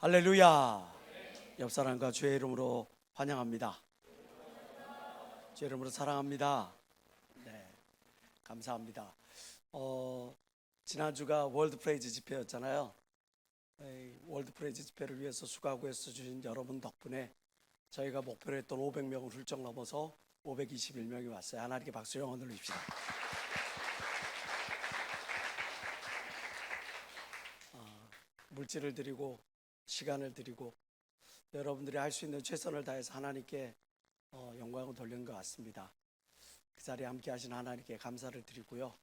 할렐루야. 옆 사람과 주의 이름으로 환영합니다. 주의 이름으로 사랑합니다. 네, 감사합니다. 지난주가 월드 프레이즈 집회였잖아요. 월드 프레이즈 집회를 위해서 수고하고 애써주신 여러분 덕분에 저희가 목표로 했던 500명을 훌쩍 넘어서 521명이 왔어요. 하나님께 박수 영원 돌립시다. 물질을 드리고 시간을 드리고 여러분들이 할 수 있는 최선을 다해서 하나님께 영광을 돌리는 것 같습니다. 그 자리에 함께 하신 하나님께 감사를 드리고요.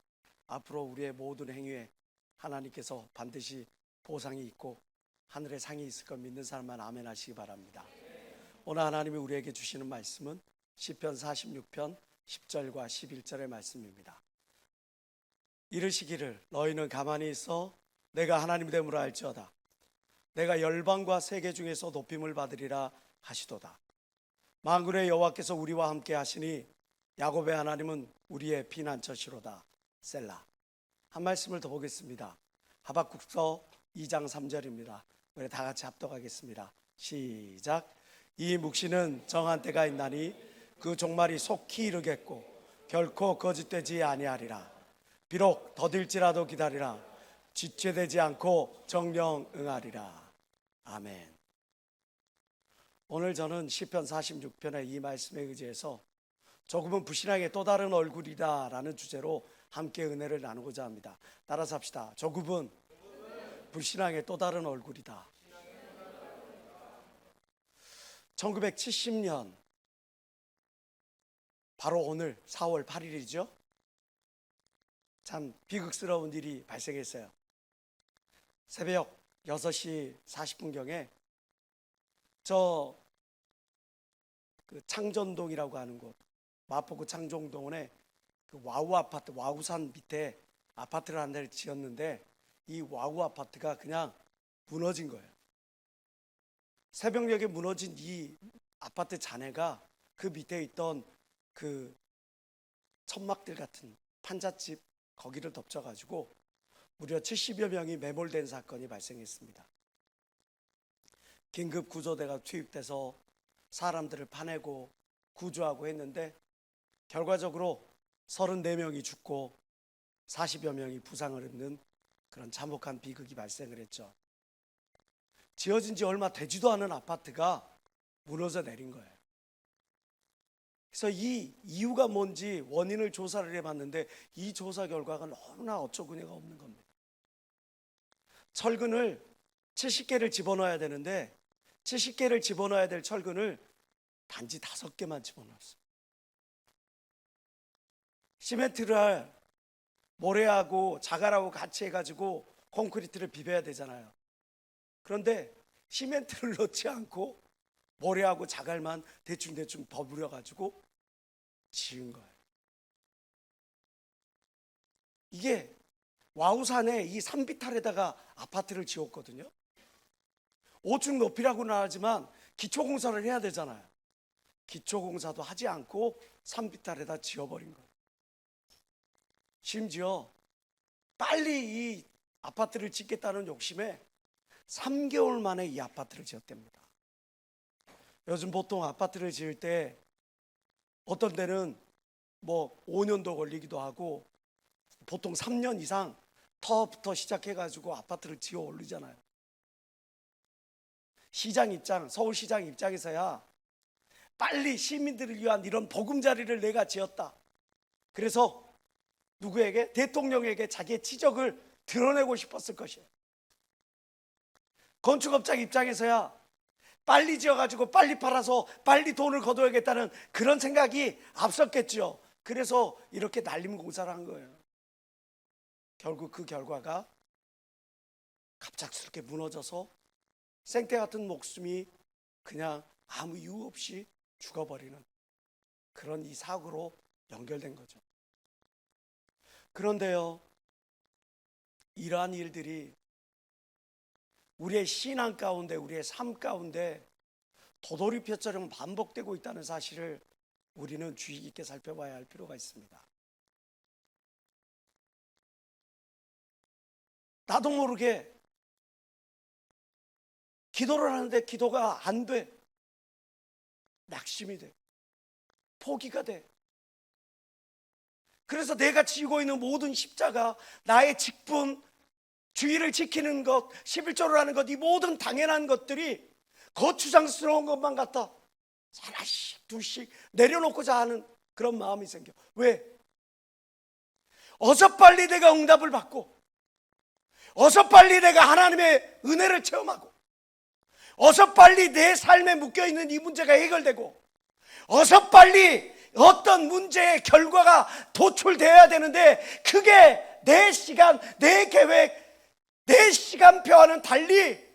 앞으로 우리의 모든 행위에 하나님께서 반드시 보상이 있고 하늘의 상이 있을 것 믿는 사람만 아멘 하시기 바랍니다. 오늘 하나님이 우리에게 주시는 말씀은 시편 46편 10절과 11절의 말씀입니다. 이르시기를 너희는 가만히 있어 내가 하나님이 됨으로 알지어다. 내가 열방과 세계 중에서 높임을 받으리라 하시도다. 만군의 여호와께서 우리와 함께 하시니 야곱의 하나님은 우리의 피난처시로다. 셀라. 한 말씀을 더 보겠습니다. 하박국서 2장 3절입니다. 우리 다 같이 합독하겠습니다. 시작. 이 묵시는 정한 때가 있나니 그 종말이 속히 이르겠고 결코 거짓되지 아니하리라. 비록 더딜지라도 기다리라. 지체되지 않고 정령 응하리라. 아멘. 오늘 저는 시편 46편의 이 말씀에 의지해서 조금은 불신앙의 또 다른 얼굴이다 라는 주제로 함께 은혜를 나누고자 합니다. 따라서 합시다. 조금은 불신앙의 또 다른 얼굴이다. 1970년 바로 오늘 4월 8일이죠. 참 비극스러운 일이 발생했어요. 새벽 6시 40분경에 그 창전동이라고 하는 곳, 마포구 창정동에 그 와우 아파트, 와우산 밑에 아파트를 한 대를 지었는데 이 와우 아파트가 그냥 무너진 거예요. 새벽녘에 무너진 이 아파트 잔해가 그 밑에 있던 그 천막들 같은 판잣집 거기를 덮쳐가지고 무려 70여 명이 매몰된 사건이 발생했습니다. 긴급 구조대가 투입돼서 사람들을 파내고 구조하고 했는데 결과적으로 34명이 죽고 40여 명이 부상을 입는 그런 참혹한 비극이 발생을 했죠. 지어진 지 얼마 되지도 않은 아파트가 무너져 내린 거예요. 그래서 이 이유가 뭔지 원인을 조사를 해봤는데 이 조사 결과가 너무나 어처구니가 없는 겁니다. 철근을 70개를 집어넣어야 되는데 70개를 집어넣어야 될 철근을 단지 5개만 집어넣었어요. 시멘트를 모래하고 자갈하고 같이 해가지고 콘크리트를 비벼야 되잖아요. 그런데 시멘트를 넣지 않고 모래하고 자갈만 대충대충 버무려가지고 지은 거예요. 이게 와우산에 이 산비탈에다가 아파트를 지었거든요. 5층 높이라고는 하지만 기초공사를 해야 되잖아요. 기초공사도 하지 않고 산비탈에다 지어버린 거예요. 심지어 빨리 이 아파트를 짓겠다는 욕심에 3개월 만에 이 아파트를 지었답니다. 요즘 보통 아파트를 지을 때 어떤 데는 뭐 5년도 걸리기도 하고 보통 3년 이상 터부터 시작해가지고 아파트를 지어 올리잖아요. 시장 입장, 서울시장 입장에서야 빨리 시민들을 위한 이런 보금자리를 내가 지었다. 그래서 누구에게? 대통령에게 자기의 치적을 드러내고 싶었을 것이에요. 건축업자 입장에서야 빨리 지어가지고 빨리 팔아서 빨리 돈을 거둬야겠다는 그런 생각이 앞섰겠죠. 그래서 이렇게 날림공사를 한 거예요. 결국 그 결과가 갑작스럽게 무너져서 생태 같은 목숨이 그냥 아무 이유 없이 죽어버리는 그런 이 사고로 연결된 거죠. 그런데요, 이러한 일들이 우리의 신앙 가운데, 우리의 삶 가운데 도돌이표처럼 반복되고 있다는 사실을 우리는 주의 깊게 살펴봐야 할 필요가 있습니다. 나도 모르게 기도를 하는데 기도가 안 돼. 낙심이 돼. 포기가 돼. 그래서 내가 지고 있는 모든 십자가, 나의 직분, 주의를 지키는 것, 11조를 하는 것, 이 모든 당연한 것들이 거추장스러운 것만 같아 하나씩 둘씩 내려놓고자 하는 그런 마음이 생겨. 왜? 어서 빨리 내가 응답을 받고, 어서 빨리 내가 하나님의 은혜를 체험하고, 어서 빨리 내 삶에 묶여있는 이 문제가 해결되고, 어서 빨리 어떤 문제의 결과가 도출되어야 되는데, 그게 내 시간, 내 계획, 내 시간표와는 달리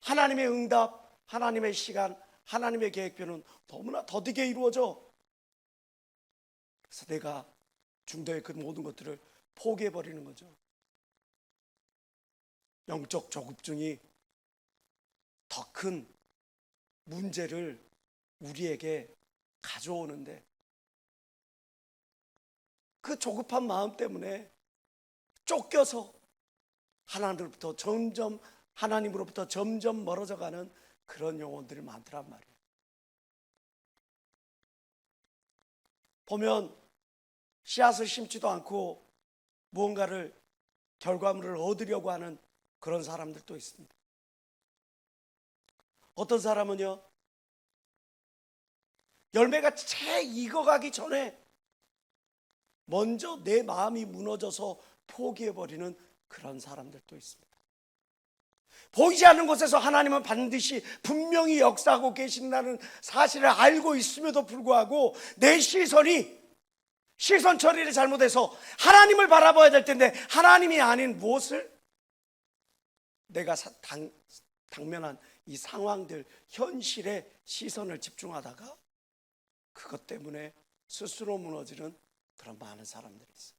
하나님의 응답, 하나님의 시간, 하나님의 계획표는 너무나 더디게 이루어져. 그래서 내가 중도의 그 모든 것들을 포기해버리는 거죠. 영적 조급증이 더 큰 문제를 우리에게 가져오는데, 그 조급한 마음 때문에 쫓겨서 하나님으로부터 점점 멀어져가는 그런 영혼들이 많더란 말이에요. 보면 씨앗을 심지도 않고 무언가를, 결과물을 얻으려고 하는 그런 사람들도 있습니다. 어떤 사람은요, 열매가 채 익어가기 전에 먼저 내 마음이 무너져서 포기해버리는 그런 사람들도 있습니다. 보이지 않는 곳에서 하나님은 반드시 분명히 역사하고 계신다는 사실을 알고 있음에도 불구하고 내 시선 처리를 잘못해서 하나님을 바라봐야 될 텐데, 하나님이 아닌 무엇을, 내가 당면한 이 상황들, 현실에 시선을 집중하다가 그것 때문에 스스로 무너지는 그런 많은 사람들이 있어요.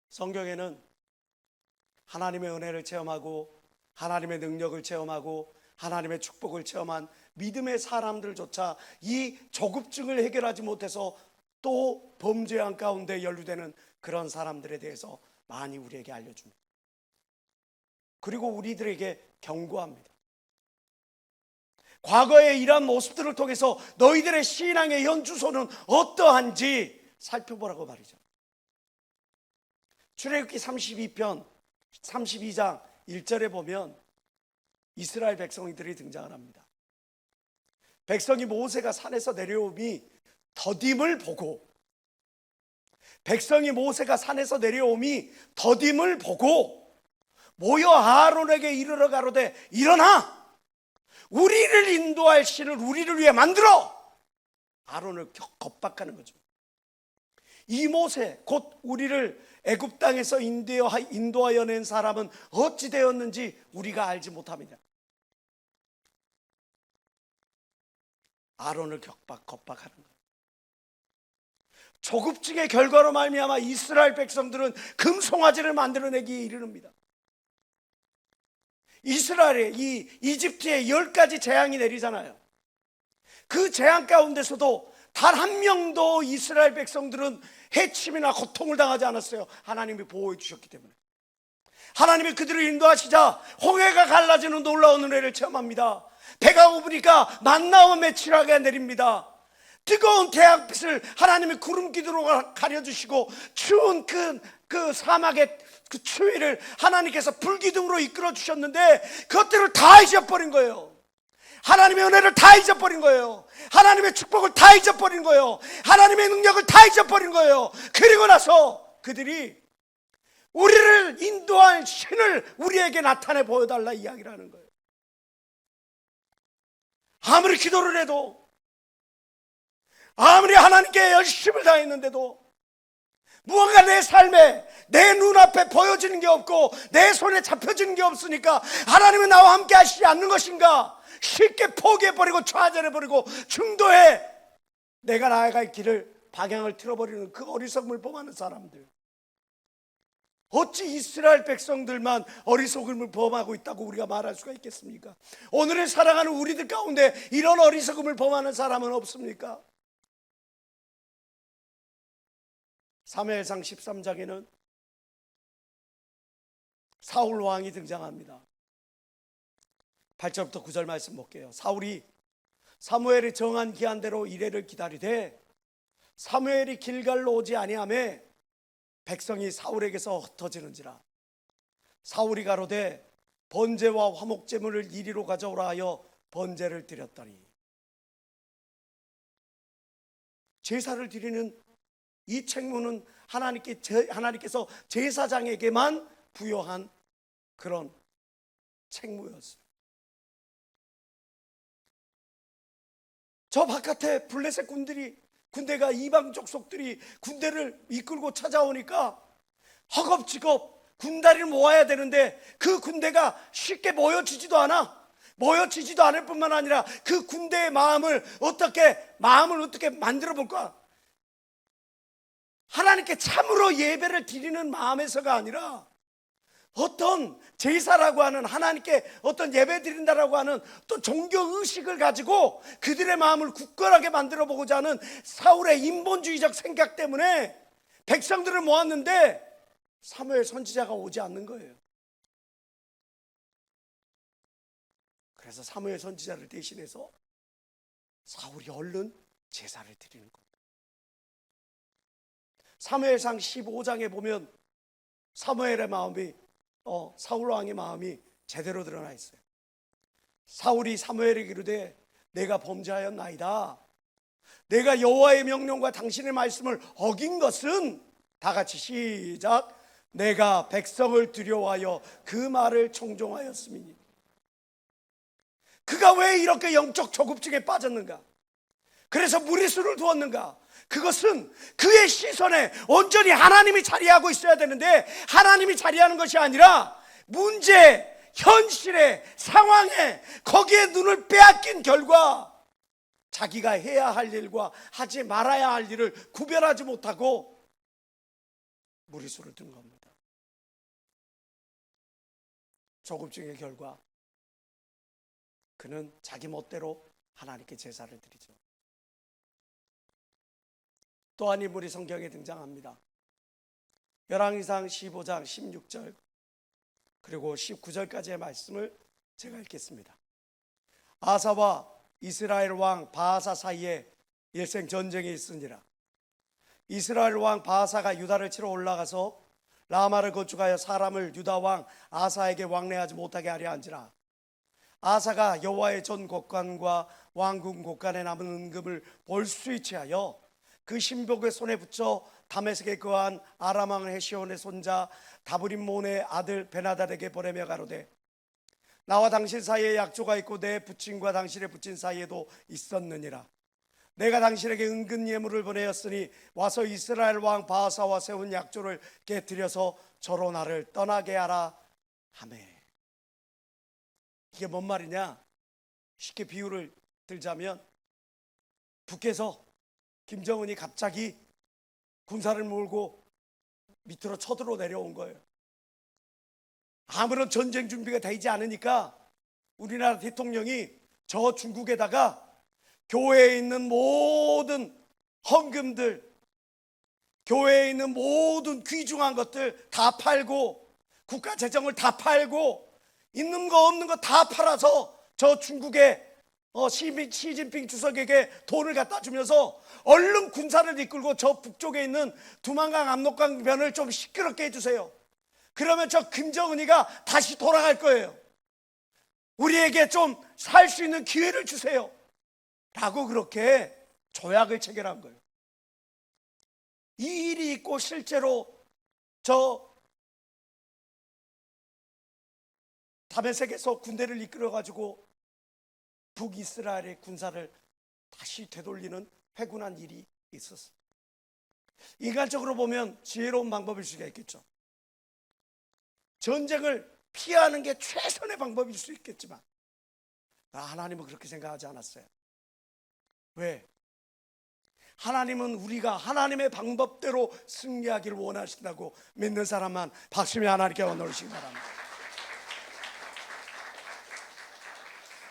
성경에는 하나님의 은혜를 체험하고 하나님의 능력을 체험하고 하나님의 축복을 체험한 믿음의 사람들조차 이 조급증을 해결하지 못해서 또 범죄한 가운데 연루되는 그런 사람들에 대해서 많이 우리에게 알려줍니다. 그리고 우리들에게 경고합니다. 과거의 이러한 모습들을 통해서 너희들의 신앙의 현주소는 어떠한지 살펴보라고 말이죠. 출애굽기 32편 32장 1절에 보면 이스라엘 백성들이 등장을 합니다. 백성이 모세가 산에서 내려오미 더딤을 보고, 모여 아론에게 이르러 가로되 일어나 우리를 인도할 신을 우리를 위해 만들어. 아론을 겁박하는 거죠. 이 모세, 곧 우리를 애굽 땅에서 인도하여 낸 사람은 어찌 되었는지 우리가 알지 못합니다. 아론을 겁박하는 거예요. 조급증의 결과로 말미암아 이스라엘 백성들은 금송아지를 만들어내기에 이르릅니다. 이스라엘에 이 이집트에 10가지 재앙이 내리잖아요. 그 재앙 가운데서도 단 한 명도 이스라엘 백성들은 해침이나 고통을 당하지 않았어요. 하나님이 보호해 주셨기 때문에. 하나님이 그들을 인도하시자 홍해가 갈라지는 놀라운 은혜를 체험합니다. 배가 고프니까 만나와 메추라기가 내립니다. 뜨거운 태양빛을 하나님이 구름 기둥으로 가려주시고, 추운 그 사막의 그 추위를 하나님께서 불기둥으로 이끌어 주셨는데 그것들을 다 잊어버린 거예요. 하나님의 은혜를 다 잊어버린 거예요. 하나님의 축복을 다 잊어버린 거예요. 하나님의 능력을 다 잊어버린 거예요. 그리고 나서 그들이 우리를 인도할 신을 우리에게 나타내 보여달라 이야기를 하는 거예요. 아무리 기도를 해도, 아무리 하나님께 열심을 다했는데도 무언가 내 삶에 내 눈앞에 보여지는 게 없고 내 손에 잡혀지는 게 없으니까 하나님은 나와 함께 하시지 않는 것인가 쉽게 포기해버리고 좌절해버리고 중도에 내가 나아갈 길을 방향을 틀어버리는 그 어리석음을 범하는 사람들. 어찌 이스라엘 백성들만 어리석음을 범하고 있다고 우리가 말할 수가 있겠습니까? 오늘을 살아가는 우리들 가운데 이런 어리석음을 범하는 사람은 없습니까? 사무엘상 13장에는 사울 왕이 등장합니다. 8절부터 9절 말씀 볼게요. 사울이 사무엘이 정한 기한대로 이레를 기다리되 사무엘이 길갈로 오지 아니하매 백성이 사울에게서 흩어지는지라. 사울이 가로되 번제와 화목제물을 이리로 가져오라 하여 번제를 드렸더니. 제사를 드리는 이 책무는 하나님께서 제사장에게만 부여한 그런 책무였어요. 저 바깥에 블레셋 군대가 이방 족속들이 군대를 이끌고 찾아오니까 허겁지겁 군다리를 모아야 되는데 그 군대가 쉽게 모여지지도 않을 뿐만 아니라 그 군대의 마음을 어떻게 만들어 볼까? 하나님께 참으로 예배를 드리는 마음에서가 아니라 어떤 제사라고 하는, 하나님께 어떤 예배 드린다라고 하는 또 종교 의식을 가지고 그들의 마음을 굳건하게 만들어 보고자 하는 사울의 인본주의적 생각 때문에 백성들을 모았는데 사무엘 선지자가 오지 않는 거예요. 그래서 사무엘 선지자를 대신해서 사울이 얼른 제사를 드리는 겁니다. 사무엘상 15장에 보면 사무엘의 마음이 사울 왕의 마음이 제대로 드러나 있어요. 사울이 사무엘에게 이르되 내가 범죄하였나이다. 내가 여호와의 명령과 당신의 말씀을 어긴 것은, 다 같이 시작, 내가 백성을 두려워하여 그 말을 청종하였음이니. 그가 왜 이렇게 영적 조급증에 빠졌는가? 그래서 무리수를 두었는가? 그것은 그의 시선에 온전히 하나님이 자리하고 있어야 되는데 하나님이 자리하는 것이 아니라 문제, 현실의 상황에 거기에 눈을 빼앗긴 결과 자기가 해야 할 일과 하지 말아야 할 일을 구별하지 못하고 무리수를 둔 겁니다. 조급증의 결과 그는 자기 멋대로 하나님께 제사를 드리죠. 또 한 인물이 성경에 등장합니다. 열왕기상 15장 16절 그리고 19절까지의 말씀을 제가 읽겠습니다. 아사와 이스라엘 왕 바하사 사이에 일생 전쟁이 있으니라. 이스라엘 왕 바하사가 유다를 치러 올라가서 라마를 건축하여 사람을 유다 왕 아사에게 왕래하지 못하게 하려 한지라. 아사가 여호와의 전 곡간과 왕궁 곡간에 남은 은금을 볼수이치하여 그 신복의 손에 붙여 다메섹에 거한 아람 왕 헤시온의 손자 다브림몬의 아들 베나달에게 보내며 가로되 나와 당신 사이에 약조가 있고 내 부친과 당신의 부친 사이에도 있었느니라. 내가 당신에게 은근 예물을 보내었으니 와서 이스라엘 왕 바하사와 세운 약조를 깨뜨려서 저로 나를 떠나게 하라 하매. 이게 뭔 말이냐? 쉽게 비유를 들자면 북에서 김정은이 갑자기 군사를 몰고 밑으로 쳐들어 내려온 거예요. 아무런 전쟁 준비가 되지 않으니까 우리나라 대통령이 저 중국에다가 교회에 있는 모든 헌금들, 교회에 있는 모든 귀중한 것들 다 팔고 국가 재정을 다 팔고 있는 거 없는 거 다 팔아서 저 중국의 시진핑 주석에게 돈을 갖다 주면서 얼른 군사를 이끌고 저 북쪽에 있는 두만강 압록강 변을 좀 시끄럽게 해주세요. 그러면 저 김정은이가 다시 돌아갈 거예요. 우리에게 좀 살 수 있는 기회를 주세요 라고 그렇게 조약을 체결한 거예요. 이 일이 있고 실제로 저 다메섹에서 군대를 이끌어가지고 북이스라엘의 군사를 다시 되돌리는 회군한 일이 있었어요. 인간적으로 보면 지혜로운 방법일 수가 있겠죠. 전쟁을 피하는 게 최선의 방법일 수 있겠지만 하나님은 그렇게 생각하지 않았어요. 왜? 하나님은 우리가 하나님의 방법대로 승리하기를 원하신다고 믿는 사람만 박수며 하나님께 원하시기 바랍니다.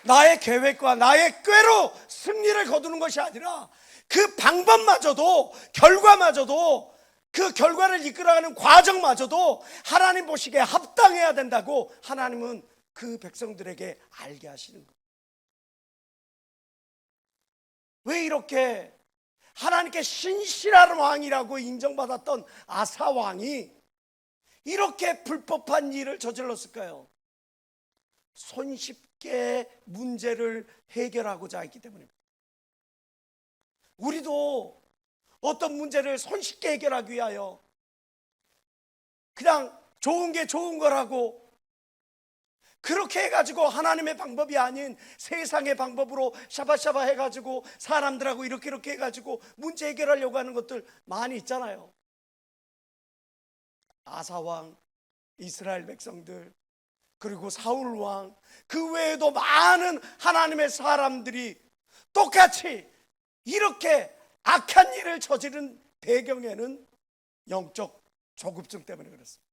나의 계획과 나의 꾀로 승리를 거두는 것이 아니라 그 방법마저도 결과마저도 그 결과를 이끌어가는 과정마저도 하나님 보시기에 합당해야 된다고 하나님은 그 백성들에게 알게 하시는 거예요. 왜 이렇게 하나님께 신실한 왕이라고 인정받았던 아사 왕이 이렇게 불법한 일을 저질렀을까요? 손쉽게 문제를 해결하고자 했기 때문입니다. 우리도 어떤 문제를 손쉽게 해결하기 위하여 그냥 좋은 게 좋은 거라고 그렇게 해가지고 하나님의 방법이 아닌 세상의 방법으로 샤바샤바 해가지고 사람들하고 이렇게 해가지고 문제 해결하려고 하는 것들 많이 있잖아요. 아사왕, 이스라엘 백성들, 그리고 사울왕, 그 외에도 많은 하나님의 사람들이 똑같이 이렇게 악한 일을 저지른 배경에는 영적 조급증 때문에 그렇습니다.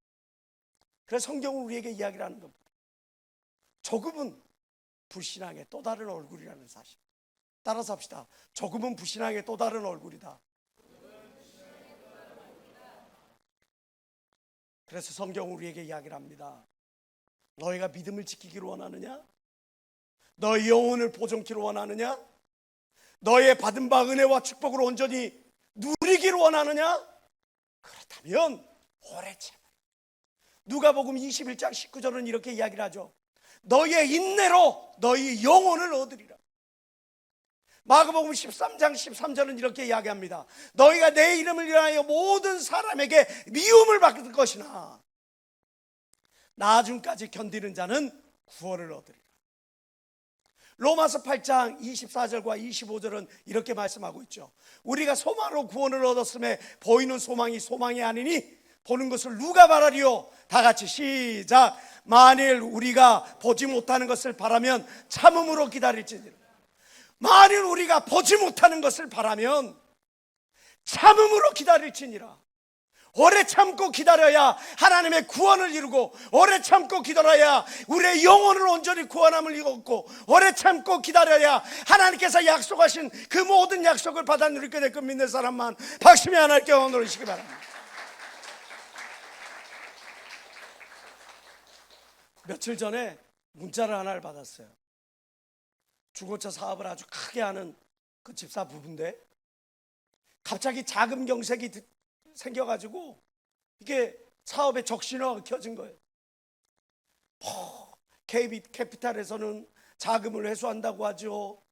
그래서 성경은 우리에게 이야기를 하는 겁니다. 조급은 불신앙의 또 다른 얼굴이라는 사실. 따라서 합시다. 조급은 불신앙의 또 다른 얼굴이다. 그래서 성경은 우리에게 이야기를 합니다. 너희가 믿음을 지키기를 원하느냐? 너희 영혼을 보존키를 원하느냐? 너의 받은 바 은혜와 축복을 온전히 누리기를 원하느냐? 그렇다면 오래 참으라. 누가복음 21장 19절은 이렇게 이야기를 하죠. 너희의 인내로 너희 영혼을 얻으리라. 마가복음 13장 13절은 이렇게 이야기합니다. 너희가 내 이름을 위하여 모든 사람에게 미움을 받을 것이나 나중까지 견디는 자는 구원을 얻으리라. 로마서 8장 24절과 25절은 이렇게 말씀하고 있죠. 우리가 소망으로 구원을 얻었음에 보이는 소망이 소망이 아니니 보는 것을 누가 바라리요? 다 같이 시작. 만일 우리가 보지 못하는 것을 바라면 참음으로 기다릴지니라. 만일 우리가 보지 못하는 것을 바라면 참음으로 기다릴지니라. 오래 참고 기다려야 하나님의 구원을 이루고, 오래 참고 기다려야 우리의 영혼을 온전히 구원함을 이뤘고, 오래 참고 기다려야 하나님께서 약속하신 그 모든 약속을 받아 누리게 될 것 믿는 사람만 박심히 하나님께 영광 돌리시기 바랍니다. 며칠 전에 문자를 하나를 받았어요. 중고차 사업을 아주 크게 하는 그 집사 부부인데 갑자기 자금 경색이 생겨가지고 이게 사업에 적신호가 켜진 거예요. KB 캐피탈에서는 자금을 회수한다고 하죠.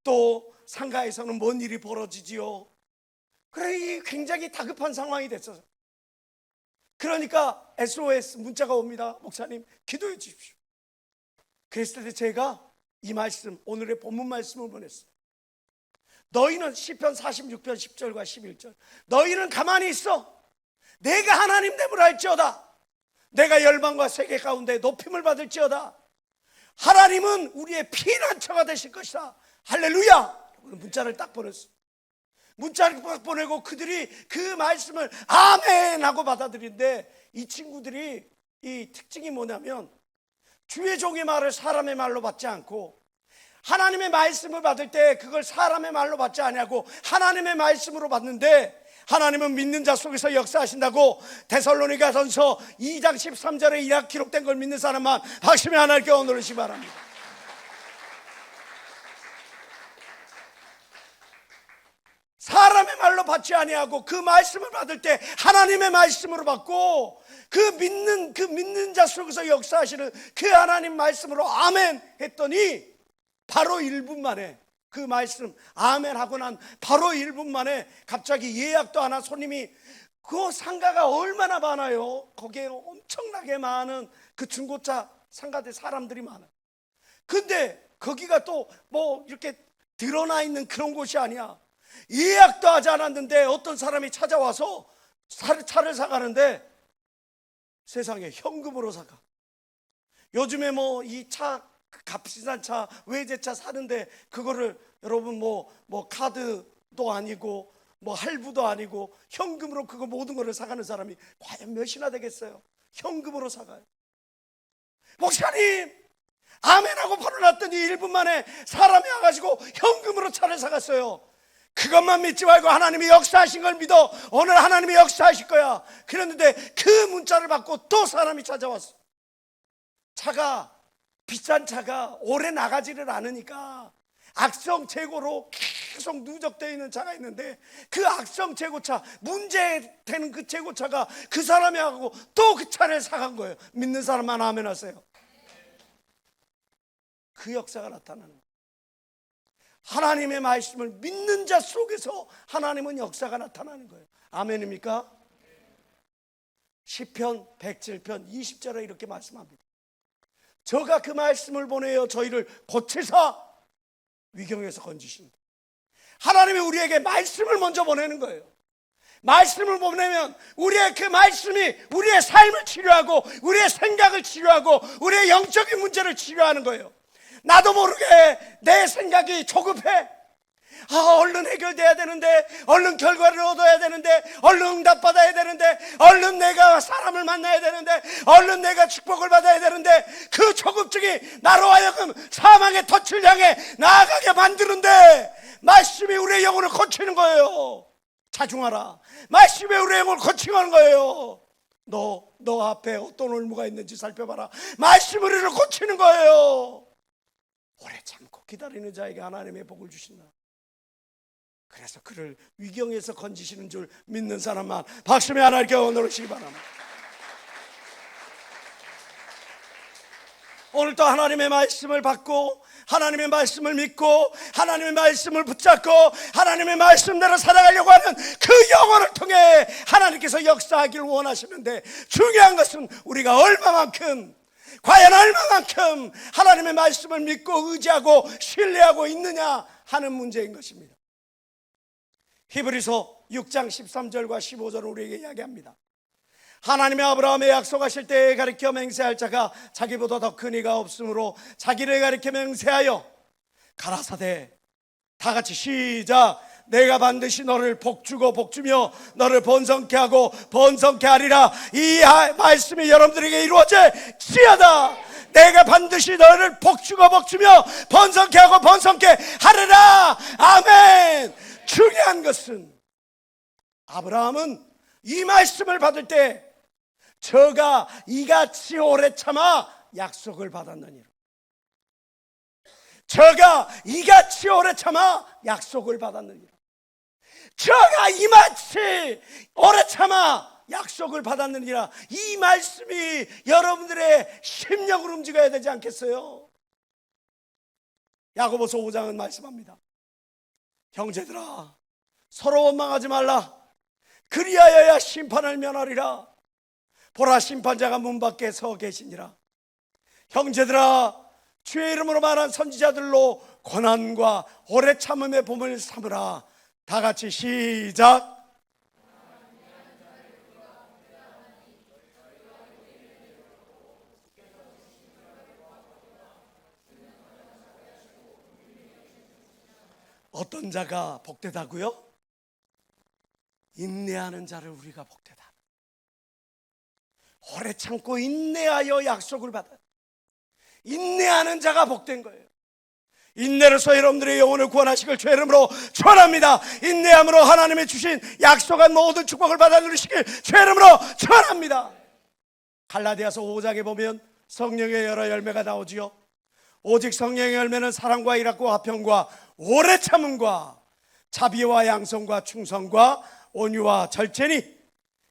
또 상가에서는 뭔 일이 벌어지지요. 그래 굉장히 다급한 상황이 됐어요. 그러니까 SOS 문자가 옵니다. 목사님 기도해 주십시오. 그랬을 때 제가 이 말씀, 오늘의 본문 말씀을 보냈어요. 너희는 시편 46편 10절과 11절 너희는 가만히 있어. 내가 하나님 됨을 알지어다. 내가 열방과 세계 가운데 높임을 받을지어다. 하나님은 우리의 피난처가 되실 것이다. 할렐루야. 문자를 딱 보냈어요. 문자를 딱 보내고 그들이 그 말씀을 아멘 하고 받아들인데, 이 친구들이 이 특징이 뭐냐면 주의 종의 말을 사람의 말로 받지 않고 하나님의 말씀을 받을 때 그걸 사람의 말로 받지 않냐고 하나님의 말씀으로 받는데, 하나님은 믿는 자 속에서 역사하신다고 데살로니가전서 2장 13절에 이렇게 기록된 걸 믿는 사람만 박심히 하나님께 영광 돌리시기 바랍니다. 사람의 말로 받지 아니하고 그 말씀을 받을 때 하나님의 말씀으로 받고, 그 믿는 자 속에서 역사하시는 그 하나님 말씀으로 아멘 했더니 바로 1분 만에 그 말씀 아멘 하고 난 바로 1분 만에 갑자기 예약도 안 한 손님이, 그 상가가 얼마나 많아요. 거기에 엄청나게 많은 그 중고차 상가들 사람들이 많아요. 근데 거기가 또 뭐 이렇게 드러나 있는 그런 곳이 아니야. 예약도 하지 않았는데 어떤 사람이 찾아와서 차를 사가는데 세상에 현금으로 사가. 요즘에 뭐 이 차 값비싼 차 외제차 사는데 그거를 여러분 뭐 카드도 아니고 뭐 할부도 아니고 현금으로 그거 모든 거를 사가는 사람이 과연 몇이나 되겠어요? 현금으로 사가요. 목사님 아멘하고 바로 놨더니 1분 만에 사람이 와가지고 현금으로 차를 사갔어요. 그것만 믿지 말고 하나님이 역사하신 걸 믿어. 오늘 하나님이 역사하실 거야. 그랬는데 그 문자를 받고 또 사람이 찾아왔어. 차가, 비싼 차가 오래 나가지를 않으니까 악성 재고로 계속 누적되어 있는 차가 있는데, 그 악성 재고차, 문제되는 그 재고차가 그 사람이 하고 또 그 차를 사간 거예요. 믿는 사람만 아멘 하세요. 그 역사가 나타나는 거예요. 하나님의 말씀을 믿는 자 속에서 하나님은 역사가 나타나는 거예요. 아멘입니까? 시편 107편 20절에 이렇게 말씀합니다. 저가 그 말씀을 보내어 저희를 고치사 위경에서 건지십니다. 하나님이 우리에게 말씀을 먼저 보내는 거예요. 말씀을 보내면 우리의 그 말씀이 우리의 삶을 치료하고 우리의 생각을 치료하고 우리의 영적인 문제를 치료하는 거예요. 나도 모르게 내 생각이 조급해. 얼른 해결돼야 되는데, 얼른 결과를 얻어야 되는데, 얼른 응답받아야 되는데, 얼른 내가 사람을 만나야 되는데, 얼른 내가 축복을 받아야 되는데, 그 조급증이 나로 하여금 사망의 덫을 향해 나아가게 만드는데, 말씀이 우리의 영혼을 고치는 거예요. 자중하라. 말씀이 우리의 영혼을 고치는 거예요. 너 앞에 어떤 올무가 있는지 살펴봐라. 말씀이 우리를 고치는 거예요. 오래 참고 기다리는 자에게 하나님의 복을 주신다. 그래서 그를 위경에서 건지시는 줄 믿는 사람만 박수며 하나님께 원하시기 바랍니다. 오늘도 하나님의 말씀을 받고 하나님의 말씀을 믿고 하나님의 말씀을 붙잡고 하나님의 말씀대로 살아가려고 하는 그 영혼을 통해 하나님께서 역사하기를 원하시는데, 중요한 것은 우리가 과연 얼마만큼 하나님의 말씀을 믿고 의지하고 신뢰하고 있느냐 하는 문제인 것입니다. 히브리서 6장 13절과 15절은 우리에게 이야기합니다. 하나님의 아브라함에 약속하실 때에 가리켜 맹세할 자가 자기보다 더 큰 이가 없으므로 자기를 가리켜 맹세하여 가라사대, 다 같이 시작. 내가 반드시 너를 복주고 복주며 너를 번성케 하고 번성케 하리라. 이 말씀이 여러분들에게 이루어질지어다. 내가 반드시 너를 복주고 복주며 번성케 하고 번성케 하리라. 아멘. 중요한 것은 아브라함은 이 말씀을 받을 때 저가 이같이 오래 참아 약속을 받았느니라. 저가 이같이 오래 참아 약속을 받았느니라. 저가 이같이 오래 참아 약속을 받았느니라. 이 말씀이 여러분들의 심령을 움직여야 되지 않겠어요? 야고보서 5장은 말씀합니다. 형제들아, 서로 원망하지 말라. 그리하여야 심판을 면하리라. 보라, 심판자가 문 밖에 서 계시니라. 형제들아, 주의 이름으로 말한 선지자들로 고난과 오래 참음의 봄을 삼으라. 다 같이 시작. 어떤 자가 복되다고요? 인내하는 자를 우리가 복되다. 오래 참고 인내하여 약속을 받아. 인내하는 자가 복된 거예요. 인내로서 여러분들의 영혼을 구원하시길 주의 이름으로 축원합니다. 인내함으로 하나님이 주신 약속한 모든 축복을 받아 누리시길 주의 이름으로 축원합니다. 갈라디아서 5장에 보면 성령의 여러 열매가 나오지요. 오직 성령의 열매는 사랑과 희락과 화평과 오래 참음과 자비와 양성과 충성과 온유와 절제니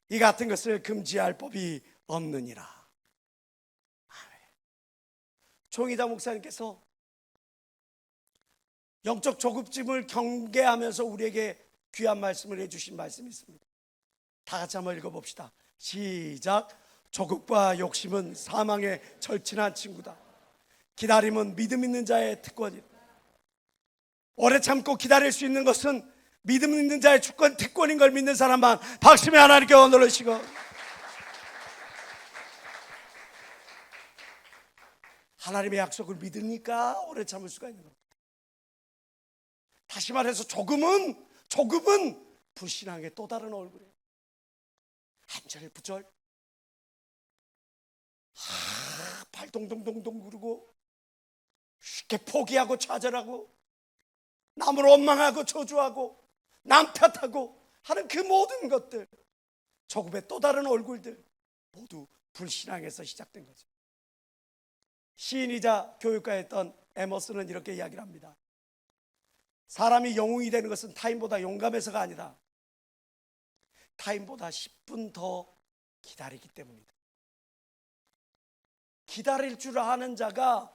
이 같은 것을 금지할 법이 없느니라. 총이다 목사님께서 영적 조급짐을 경계하면서 우리에게 귀한 말씀을 해주신 말씀이 있습니다. 다 같이 한번 읽어봅시다. 시작. 조급과 욕심은 사망의 절친한 친구다. 기다림은 믿음 있는 자의 특권이다. 오래 참고 기다릴 수 있는 것은 믿음 있는 자의 특권인 걸 믿는 사람만 박수며 하나님께 원하시고, 하나님의 약속을 믿으니까 오래 참을 수가 있는 겁니다. 다시 말해서 조금은 불신앙의 또 다른 얼굴이에요. 한절부절 발 동동동동 구르고 쉽게 포기하고 좌절하고 남을 원망하고 저주하고 남 탓하고 하는 그 모든 것들, 조금의 또 다른 얼굴들 모두 불신앙에서 시작된 거죠. 시인이자 교육가였던 에머스는 이렇게 이야기를 합니다. 사람이 영웅이 되는 것은 타인보다 용감해서가 아니다. 타인보다 10분 더 기다리기 때문이다. 기다릴 줄 아는 자가,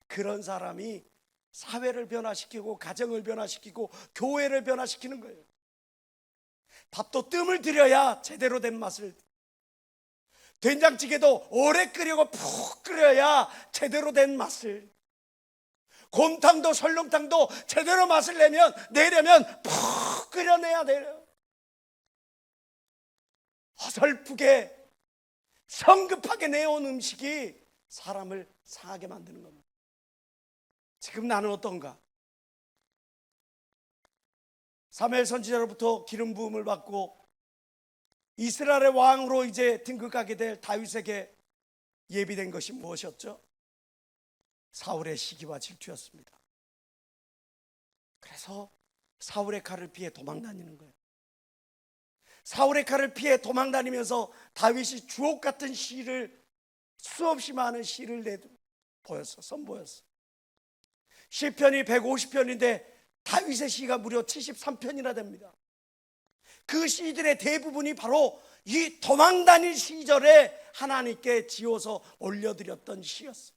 그런 사람이 사회를 변화시키고 가정을 변화시키고 교회를 변화시키는 거예요. 밥도 뜸을 들여야 제대로 된 맛을, 된장찌개도 오래 끓이고 푹 끓여야 제대로 된 맛을, 곰탕도 설렁탕도 제대로 맛을 내려면 푹 끓여내야 돼요. 어설프게 성급하게 내온 음식이 사람을 상하게 만드는 겁니다. 지금 나는 어떤가? 사무엘 선지자로부터 기름 부음을 받고 이스라엘의 왕으로 이제 등극하게 될 다윗에게 예비된 것이 무엇이었죠? 사울의 시기와 질투였습니다. 그래서 사울의 칼을 피해 도망다니는 거예요. 사울의 칼을 피해 도망다니면서 다윗이 주옥 같은 시를, 수없이 많은 시를 선보였어. 시편이 150편인데 다윗의 시가 무려 73편이나 됩니다. 그 시들의 대부분이 바로 이 도망다닐 시절에 하나님께 지어서 올려드렸던 시였어요.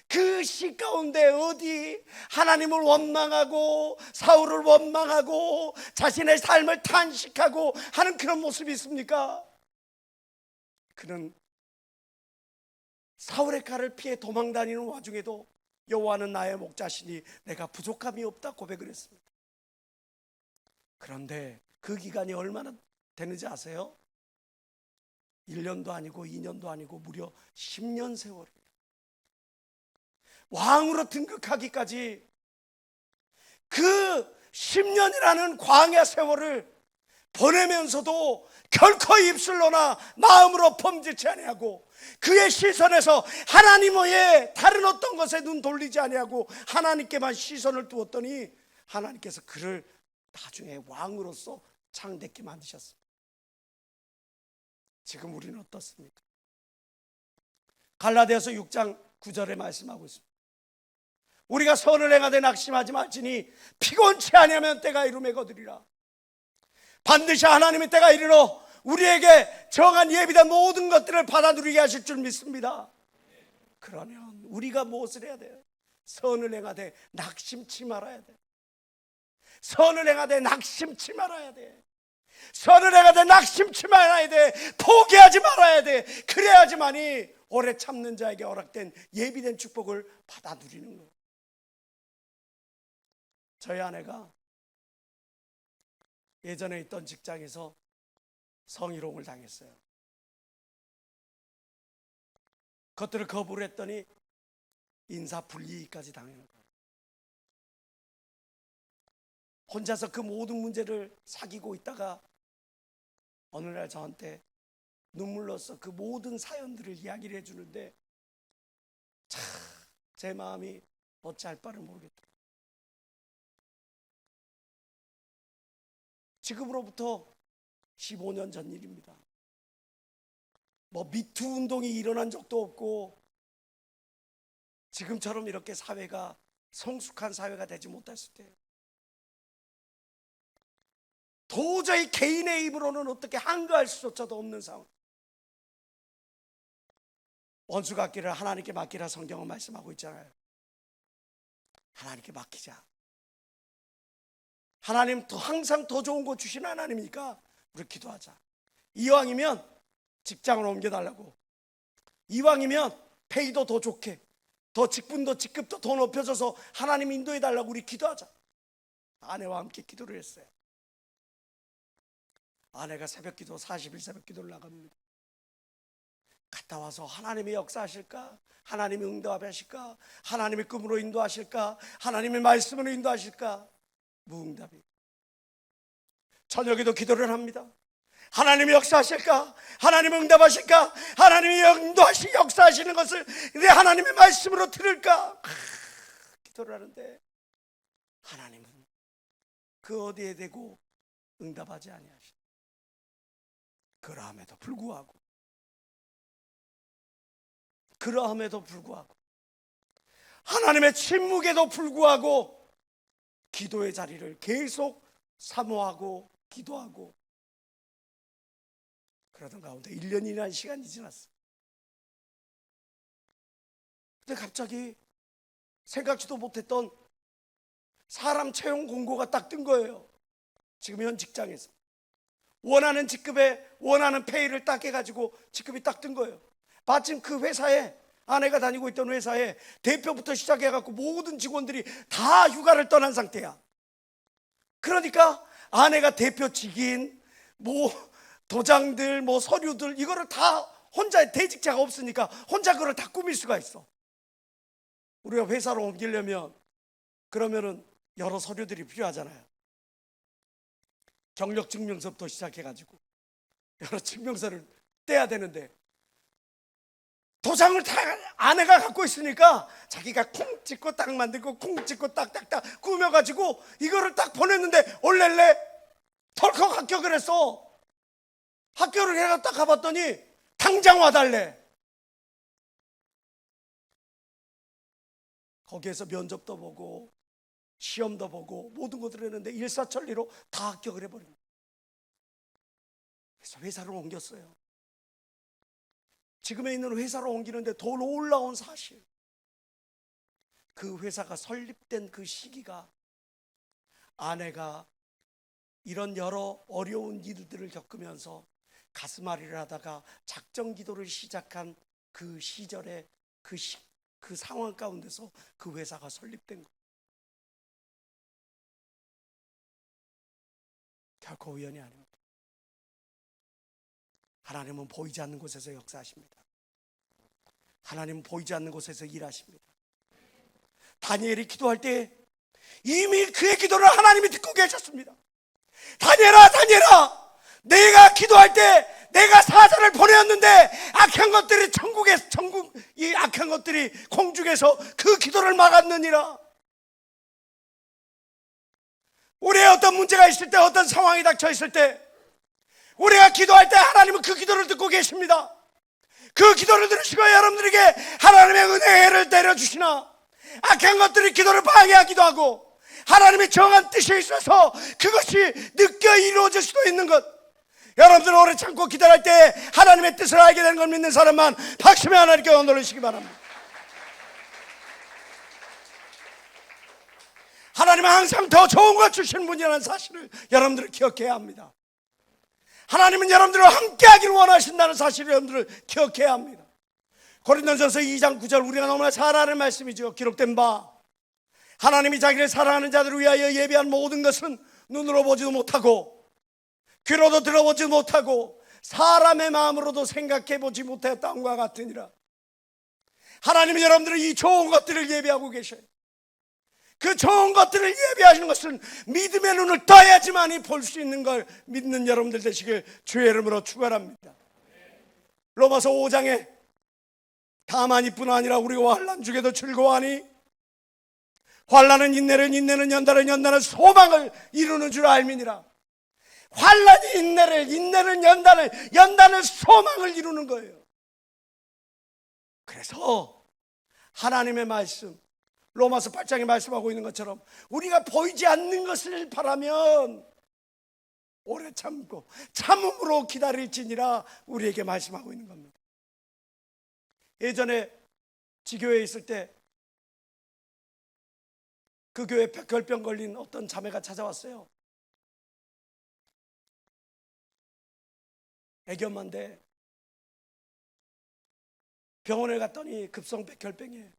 그 시 가운데 어디 하나님을 원망하고 사울을 원망하고 자신의 삶을 탄식하고 하는 그런 모습이 있습니까? 그는 사울의 칼을 피해 도망다니는 와중에도 여호와는 나의 목자시니 내가 부족함이 없다 고백을 했습니다. 그런데 그 기간이 얼마나 되는지 아세요? 1년도 아니고 2년도 아니고 무려 10년 세월입니다. 왕으로 등극하기까지 그 10년이라는 광야 세월을 보내면서도 결코 입술로나 마음으로 범죄치 아니하고 그의 시선에서 하나님 외에 다른 어떤 것에 눈 돌리지 아니하고 하나님께만 시선을 두었더니 하나님께서 그를 나중에 왕으로서 창대케 만드셨습니다. 지금 우리는 어떻습니까? 갈라디아서 6장 9절에 말씀하고 있습니다. 우리가 선을 행하되 낙심하지 말지니 피곤치 아니하면 때가 이루매 거두리라. 반드시 하나님의 때가 이르러 우리에게 정한 예비된 모든 것들을 받아 누리게 하실 줄 믿습니다. 그러면 우리가 무엇을 해야 돼요? 선을 행하되 낙심치 말아야 돼. 선을 행하되 낙심치 말아야 돼. 선을 행하되 낙심치 말아야 돼. 포기하지 말아야 돼. 그래야지만이 오래 참는 자에게 허락된 예비된 축복을 받아 누리는 거예요. 저희 아내가 예전에 있던 직장에서 성희롱을 당했어요. 그것들을 거부를 했더니 인사불이익까지 당하는 거예요. 혼자서 그 모든 문제를 사귀고 있다가 어느 날 저한테 눈물로써 그 모든 사연들을 이야기를 해주는데 참 제 마음이 어찌할 바를 모르겠더라고요. 지금으로부터 15년 전 일입니다. 미투 운동이 일어난 적도 없고 지금처럼 이렇게 사회가 성숙한 사회가 되지 못했을 때 도저히 개인의 입으로는 어떻게 한가할 수조차도 없는 상황. 원수 갚기를 하나님께 맡기라 성경은 말씀하고 있잖아요. 하나님께 맡기자. 하나님 항상 더 좋은 거 주시는 하나님이니까 우리 기도하자. 이왕이면 직장을 옮겨달라고, 이왕이면 페이도 더 좋게, 더 직분도 직급도 더 높여줘서 하나님 인도해달라고 우리 기도하자. 아내와 함께 기도를 했어요. 아내가 새벽기도 40일 새벽기도를 나갑니다. 갔다 와서 하나님이 역사하실까? 하나님이 응답하실까? 하나님의 꿈으로 인도하실까? 하나님의 말씀으로 인도하실까? 무응답이. 저녁에도 기도를 합니다. 하나님이 역사하실까? 하나님이 응답하실까? 하나님이 인도하시 역사하시는 것을 내 하나님의 말씀으로 들을까? 기도를 하는데 하나님은 그 어디에 대고 응답하지 아니하시니. 그러함에도 불구하고 하나님의 침묵에도 불구하고 기도의 자리를 계속 사모하고 기도하고 그러던 가운데 1년이라는 시간이 지났어. 근데 갑자기 생각지도 못했던 사람 채용 공고가 딱 뜬 거예요. 지금 현 직장에서 원하는 직급에 원하는 페이를 딱 해가지고 직급이 딱 뜬 거예요. 마침 그 회사에, 아내가 다니고 있던 회사에 대표부터 시작해갖고 모든 직원들이 다 휴가를 떠난 상태야. 그러니까 아내가 대표 직인, 도장들, 서류들 이거를 다 혼자, 대직자가 없으니까 혼자 그걸 다 꾸밀 수가 있어. 우리가 회사로 옮기려면 그러면은 여러 서류들이 필요하잖아요. 경력증명서부터 시작해가지고 여러 증명서를 떼야 되는데 도장을 다 아내가 갖고 있으니까 자기가 콩 찍고 딱 만들고 콩 찍고 딱딱딱 꾸며가지고 이거를 딱 보냈는데 올렐레 덜컥 합격을 했어. 학교를 해가 딱 가봤더니 당장 와달래. 거기에서 면접도 보고 시험도 보고 모든 것들을 했는데 일사천리로 다 합격을 해버립니다. 그래서 회사를 옮겼어요. 지금에 있는 회사로 옮기는데 더 놀라운 사실, 그 회사가 설립된 그 시기가 아내가 이런 여러 어려운 일들을 겪으면서 가슴앓이를 하다가 작정 기도를 시작한 그 시절에 그 상황 가운데서 그 회사가 설립된 거예요. 결코 우연이 아닙니다. 하나님은 보이지 않는 곳에서 역사하십니다. 하나님은 보이지 않는 곳에서 일하십니다. 다니엘이 기도할 때 이미 그의 기도를 하나님이 듣고 계셨습니다. 다니엘아, 내가 기도할 때 내가 사자를 보내었는데 악한 것들이 이 악한 것들이 공중에서 그 기도를 막았느니라. 우리의 어떤 문제가 있을 때, 어떤 상황이 닥쳐 있을 때 우리가 기도할 때 하나님은 그 기도를 듣고 계십니다. 그 기도를 들으시고 여러분들에게 하나님의 은혜를 내려주시나, 악한 것들이 기도를 방해하기도 하고 하나님의 정한 뜻이 있어서 그것이 늦게 이루어질 수도 있는 것, 여러분들 오래 참고 기도할 때 하나님의 뜻을 알게 되는 걸 믿는 사람만 박수며 하나님께 영광 돌리시기 바랍니다. 하나님은 항상 더 좋은 것 주시는 분이라는 사실을 여러분들은 기억해야 합니다. 하나님은 여러분들과 함께하기를 원하신다는 사실을 여러분들은 기억해야 합니다. 고린도전서 2장 9절 우리가 너무나 잘 아는 말씀이죠. 기록된 바 하나님이 자기를 사랑하는 자들을 위하여 예비한 모든 것은 눈으로 보지도 못하고 귀로도 들어보지도 못하고 사람의 마음으로도 생각해 보지 못했다함과 같으니라. 하나님은 여러분들은 이 좋은 것들을 예비하고 계셔요. 그 좋은 것들을 예비하시는 것은 믿음의 눈을 떠야지만이 볼 수 있는 걸 믿는 여러분들 되시길 주의 이름으로 축원합니다. 로마서 5장에 다만 이뿐 아니라 우리가 환난 중에도 즐거워하니 환난은 인내를, 인내는 연단을, 연단은 소망을 이루는 줄 알미니라. 환난이 인내를, 인내는 연단을, 연단은 소망을 이루는 거예요. 그래서 하나님의 말씀, 로마서 8장에 말씀하고 있는 것처럼 우리가 보이지 않는 것을 바라면 오래 참고 참음으로 기다릴지니라 우리에게 말씀하고 있는 겁니다. 예전에 지교회에 있을 때 그 교회 백혈병 걸린 어떤 자매가 찾아왔어요. 애기 엄마인데 병원에 갔더니 급성 백혈병이에요.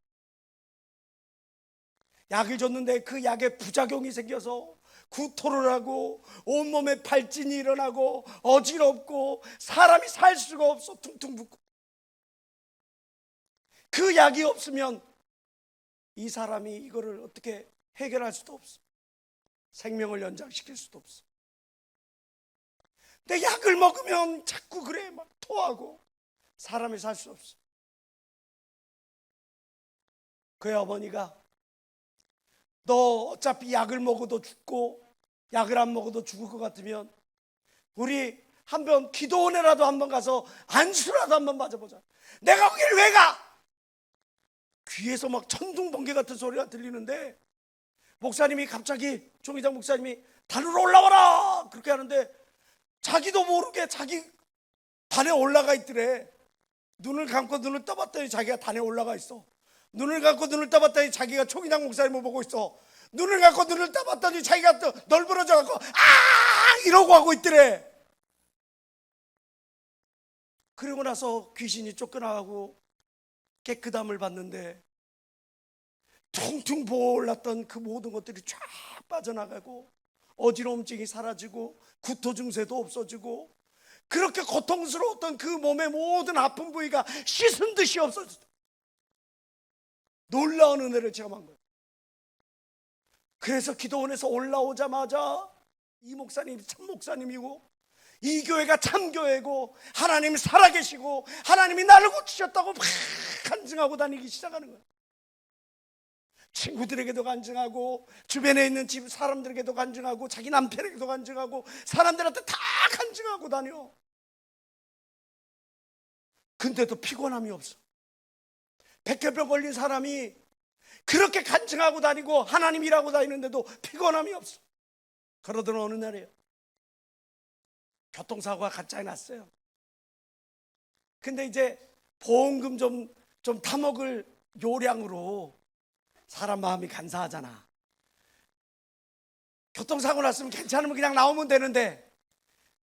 약을 줬는데 그 약에 부작용이 생겨서 구토를 하고 온몸에 발진이 일어나고 어지럽고 사람이 살 수가 없어. 퉁퉁 붓고. 그 약이 없으면 이 사람이 이거를 어떻게 해결할 수도 없어. 생명을 연장시킬 수도 없어. 근데 약을 먹으면 자꾸 그래 막 토하고 사람이 살 수 없어. 그의 어머니가 너 어차피 약을 먹어도 죽고 약을 안 먹어도 죽을 것 같으면 우리 한번 기도원에라도 한번 가서 안수라도 한번 맞아보자. 내가 거기를 왜 가? 귀에서 막 천둥번개 같은 소리가 들리는데 목사님이 갑자기 종의장 목사님이 단으로 올라와라 그렇게 하는데 자기도 모르게 자기 단에 올라가 있더래. 눈을 감고 눈을 떠봤더니 자기가 단에 올라가 있어. 눈을 감고 눈을 떠봤더니 자기가 총회장 목사님을 보고 있어. 눈을 감고 눈을 떠봤더니 자기가 또 널브러져 갖고 아 이러고 하고 있더래. 그리고 나서 귀신이 쫓겨나가고 깨끗함을 받는데 퉁퉁 부어올랐던 그 모든 것들이 쫙 빠져나가고 어지러움증이 사라지고 구토 증세도 없어지고 그렇게 고통스러웠던 그 몸의 모든 아픈 부위가 씻은 듯이 없어졌어요. 놀라운 은혜를 체험한 거예요. 그래서 기도원에서 올라오자마자 이 목사님이 참 목사님이고 이 교회가 참 교회고 하나님이 살아계시고 하나님이 나를 고치셨다고 막 간증하고 다니기 시작하는 거예요. 친구들에게도 간증하고 주변에 있는 집 사람들에게도 간증하고 자기 남편에게도 간증하고 사람들한테 다 간증하고 다녀. 근데도 피곤함이 없어. 백혈병 걸린 사람이 그렇게 간증하고 다니고 하나님 일하고 다니는데도 피곤함이 없어. 그러던 어느 날이에요. 교통사고가 갑자기 났어요. 근데 이제 보험금 좀 타먹을 요량으로 사람 마음이 간사하잖아. 교통사고 났으면 괜찮으면 그냥 나오면 되는데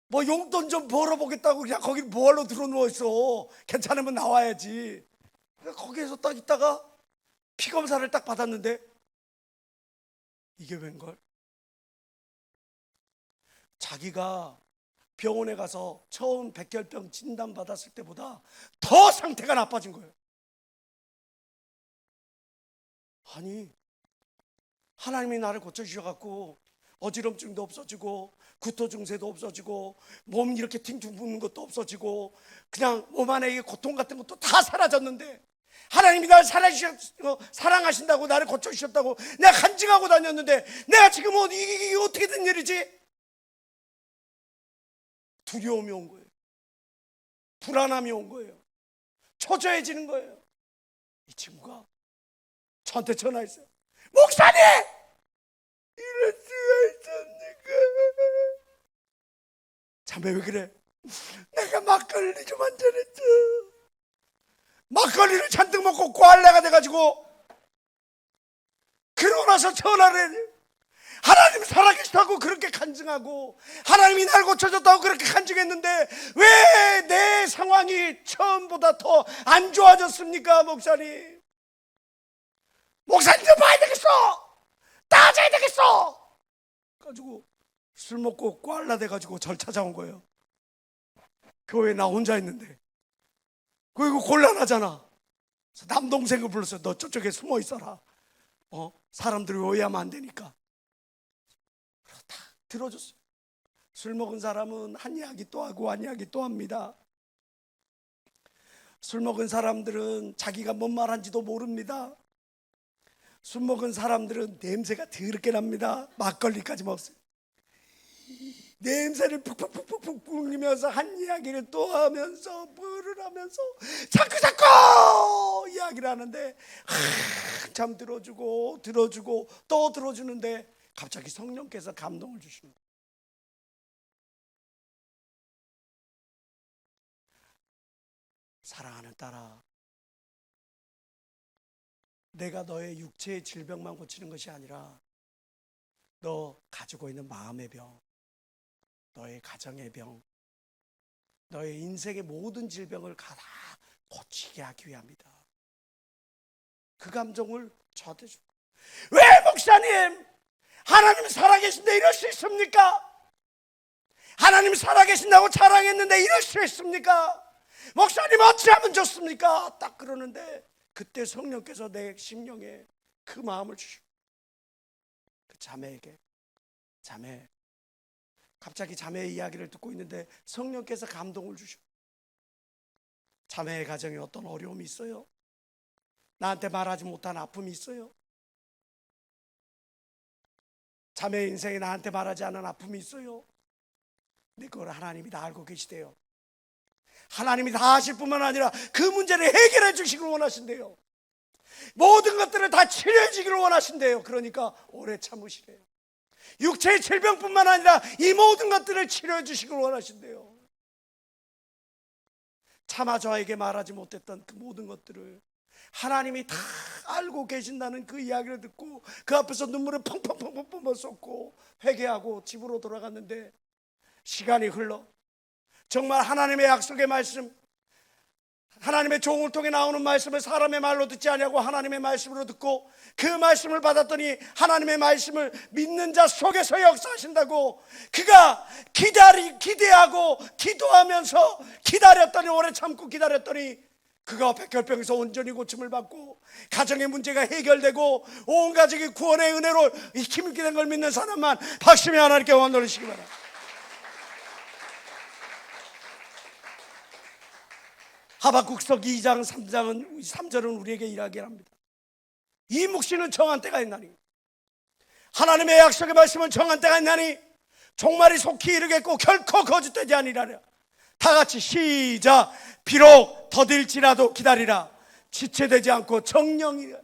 뭐 용돈 좀 벌어보겠다고 그냥 거기 뭐하러 들어누워 있어. 괜찮으면 나와야지. 거기에서 딱 있다가 피검사를 딱 받았는데 이게 웬걸? 자기가 병원에 가서 처음 백혈병 진단 받았을 때보다 더 상태가 나빠진 거예요. 아니 하나님이 나를 고쳐주셔갖고 어지럼증도 없어지고 구토 증세도 없어지고 몸 이렇게 팅퉁 붓는 것도 없어지고 그냥 몸 안에 고통 같은 것도 다 사라졌는데 하나님이 나를 사랑하신다고 나를 고쳐주셨다고 내가 간증하고 다녔는데 내가 지금 이게 어떻게 된 일이지? 두려움이 온 거예요. 불안함이 온 거예요. 초조해지는 거예요. 이 친구가 저한테 전화했어요. 목사님! 이럴 수가 있습니까? 자매 왜 그래? 내가 막걸리 좀 한잔했죠. 막걸리를 잔뜩 먹고 꽐라가 돼가지고 그러고 나서 전화를 해. 하나님 살아계시다고 그렇게 간증하고 하나님이 날 고쳐줬다고 그렇게 간증했는데 왜 내 상황이 처음보다 더 안 좋아졌습니까? 목사님 좀 봐야 되겠어. 따져야 되겠어. 가지고 술 먹고 꽐라 돼가지고 절 찾아온 거예요. 교회에 나 혼자 있는데 그리고 곤란하잖아. 그래서 남동생을 불렀어요. 너 저쪽에 숨어 있어라. 사람들이 오해하면 안 되니까. 다 들어줬어요. 술 먹은 사람은 한 이야기 또 하고 한 이야기 또 합니다. 술 먹은 사람들은 자기가 뭔 말한지도 모릅니다. 술 먹은 사람들은 냄새가 더럽게 납니다. 막걸리까지 먹었어요. 냄새를 푹푹푹푹 뿜으면서 한 이야기를 또 하면서 뭐를 하면서 자꾸 이야기를 하는데 한참 들어주고 또 들어주는데 갑자기 성령께서 감동을 주시는 거예요. 사랑하는 딸아, 내가 너의 육체의 질병만 고치는 것이 아니라 너 가지고 있는 마음의 병, 너의 가정의 병, 너의 인생의 모든 질병을 다 고치게 하기 위함이다. 그 감정을 저한테 줘. 왜 목사님 하나님 살아계신데 이럴 수 있습니까? 하나님 살아계신다고 자랑했는데 이럴 수 있습니까? 목사님 어찌하면 좋습니까? 딱 그러는데 그때 성령께서 내 심령에 그 마음을 주시고 그 자매에게 자매 갑자기 자매의 이야기를 듣고 있는데 성령께서 감동을 주셔. 자매의 가정에 어떤 어려움이 있어요? 나한테 말하지 못한 아픔이 있어요? 자매 인생에 나한테 말하지 않은 아픔이 있어요. 근데 그걸 하나님이 다 알고 계시대요. 하나님이 다 아실 뿐만 아니라 그 문제를 해결해 주시기를 원하신대요. 모든 것들을 다 치료해 주기를 원하신대요. 그러니까 오래 참으시래요. 육체의 질병뿐만 아니라 이 모든 것들을 치료해 주시기를 원하신대요. 차마 저에게 말하지 못했던 그 모든 것들을 하나님이 다 알고 계신다는 그 이야기를 듣고 그 앞에서 눈물을 펑펑펑펑 쏟고 회개하고 집으로 돌아갔는데, 시간이 흘러 정말 하나님의 약속의 말씀, 하나님의 종을 통해 나오는 말씀을 사람의 말로 듣지 아니하고 하나님의 말씀으로 듣고 그 말씀을 받았더니 하나님의 말씀을 믿는 자 속에서 역사하신다고, 그가 기대하고 기도하면서 기다렸더니, 오래 참고 기다렸더니 그가 백혈병에서 온전히 고침을 받고 가정의 문제가 해결되고 온 가족이 구원의 은혜로 힘있게 된 걸 믿는 사람만 박심히 하나님께 원을 올리시기 바랍니다. 하박국서 2장 3절은 우리에게 이야기합니다. 이 묵시는 정한 때가 있나니, 하나님의 약속의 말씀은 정한 때가 있나니 종말이 속히 이르겠고 결코 거짓되지 아니하리라. 다 같이 시작. 비록 더딜지라도 기다리라. 지체되지 않고 정령이라.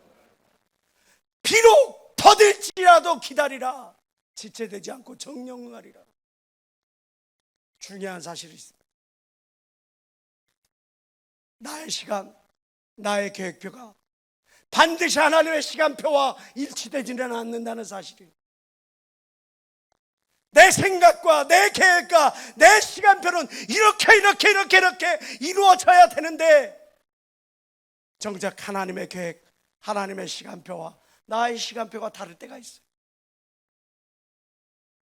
비록 더딜지라도 기다리라. 지체되지 않고 정령하리라. 중요한 사실이 있습니다. 나의 시간, 나의 계획표가 반드시 하나님의 시간표와 일치되지는 않는다는 사실이에요. 내 생각과 내 계획과 내 시간표는 이렇게 이루어져야 되는데, 정작 하나님의 계획, 하나님의 시간표와 나의 시간표가 다를 때가 있어요.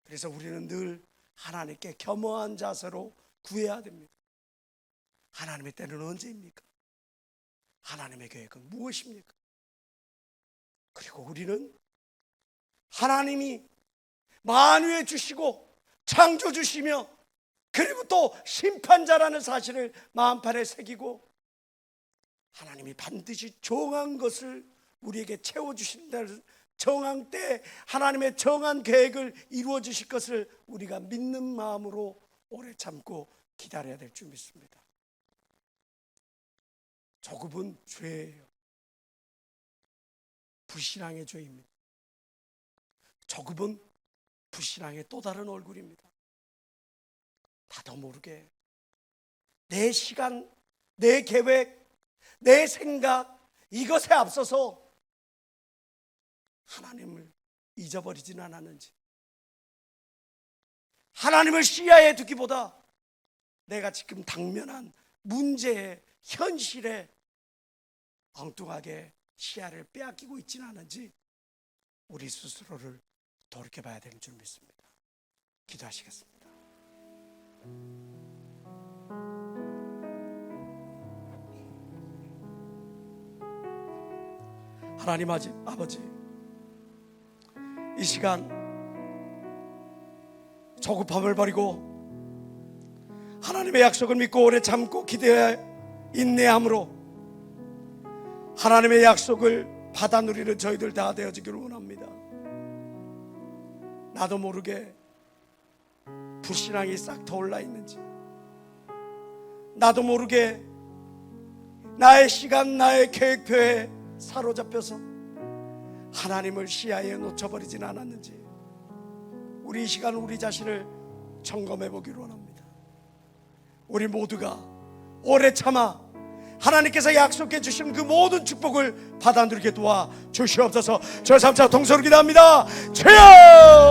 그래서 우리는 늘 하나님께 겸허한 자세로 구해야 됩니다. 하나님의 때는 언제입니까? 하나님의 계획은 무엇입니까? 그리고 우리는 하나님이 만유해 주시고 창조 주시며 그리고 또 심판자라는 사실을 마음판에 새기고, 하나님이 반드시 정한 것을 우리에게 채워주신다는, 정한 때 하나님의 정한 계획을 이루어 주실 것을 우리가 믿는 마음으로 오래 참고 기다려야 될 줄 믿습니다. 조급은 죄예요. 불신앙의 죄입니다. 조급은 불신앙의 또 다른 얼굴입니다. 나도 모르게 내 시간, 내 계획, 내 생각, 이것에 앞서서 하나님을 잊어버리지는 않았는지, 하나님을 시야에 두기보다 내가 지금 당면한 문제에, 현실에 엉뚱하게 시야를 빼앗기고 있지는 않은지 우리 스스로를 돌이켜봐야 되는 줄 믿습니다. 기도하시겠습니다. 하나님 아버지, 이 시간 조급함을 버리고 하나님의 약속을 믿고 오래 참고 기대해 인내함으로 하나님의 약속을 받아 누리는 저희들 다 되어지기를 원합니다. 나도 모르게 불신앙이 싹 터올라 있는지, 나도 모르게 나의 시간, 나의 계획표에 사로잡혀서 하나님을 시야에 놓쳐버리진 않았는지 우리 이 시간 우리 자신을 점검해 보기를 원합니다. 우리 모두가 오래 참아 하나님께서 약속해 주신 그 모든 축복을 받아 누리게 도와 주시옵소서. 저 3차 동서로 기도합니다. 주여!